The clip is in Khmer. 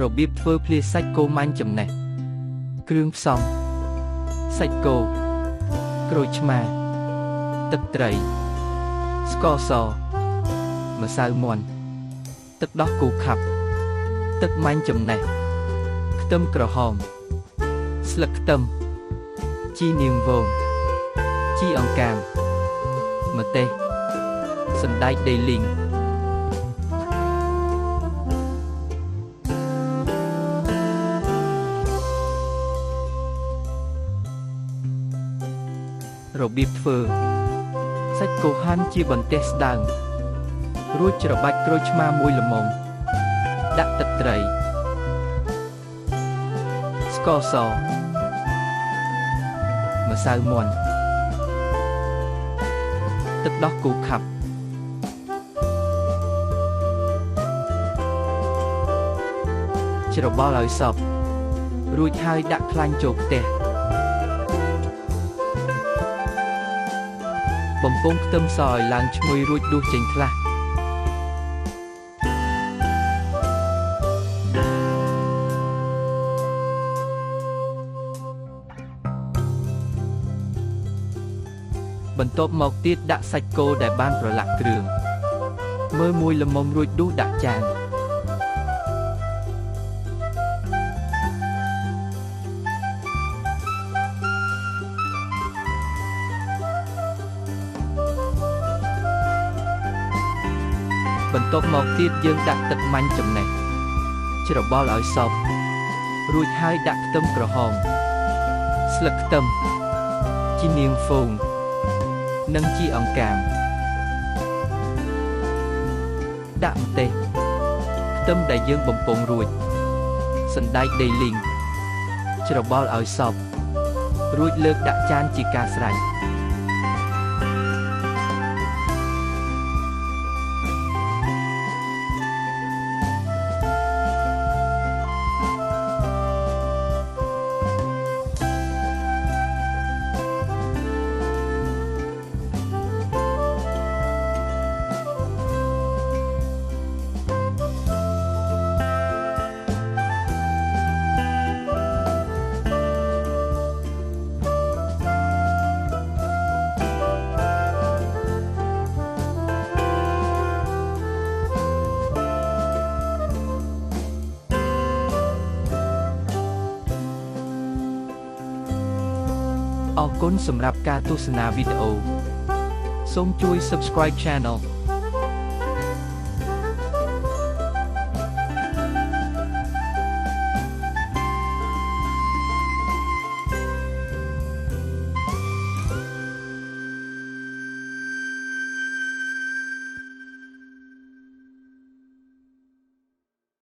របៀបធ្វើភ្លាសាច់គោម៉ាញ់ចំណេះគ្រឿងផ្សំសាច់គោក្រូចឆ្មាទឹកត្រីស្ករសម្សៅមាន់ទឹកដោះគោខាប់ទឹកម៉ាញ់ចំណេះខ្ទឹមក្រហមស្លឹកខ្ទឹមជីនាងវងជីអង្កាមម្ទេសសណ្តែកដីលីងរបៀបធ្វើសាច់គោហាន់ជាបន្ទះស្ដើងរួចច្របាច់ក្រូចឆ្មាមួយល្មមដាក់ទឹកត្រីស្ករសម្សៅមាន់ទឹកដោះគោខាប់ច្របល់ឲ្យសព្វរួចហើយដាក់ខ្លាញ់ចូលខ្ទះបំពងខ្ទឹមសឲ្យឡើងឈ្ងុយរួចដួសចេញខ្លះបន្ទាប់មកទៀតដាក់សាច់គោដែលបានប្រឡាក់គ្រឿងមើលមួយល្មមរួចដួសដាក់ចានបន្ទាប់មកទៀតយើងដាក់ទឹកម៉ាញ់ចំណេះច្របល់ឲ្យសព្វរួចហើយដាក់ខ្ទឹមក្រហមស្លឹកខ្ទឹមជីនាងហ្វូងនិងជីអង្កាមដាក់ម្ទេសខ្ទឹមដែលយើងបំពងរួចសណ្តែកដីលីងច្របល់ឲ្យសព្វរួចលើកដាក់ចានជាការស្រេចអរគុណសម្រាប់ការទស្សនាវីដេអូសូមជួយ Subscribe Channel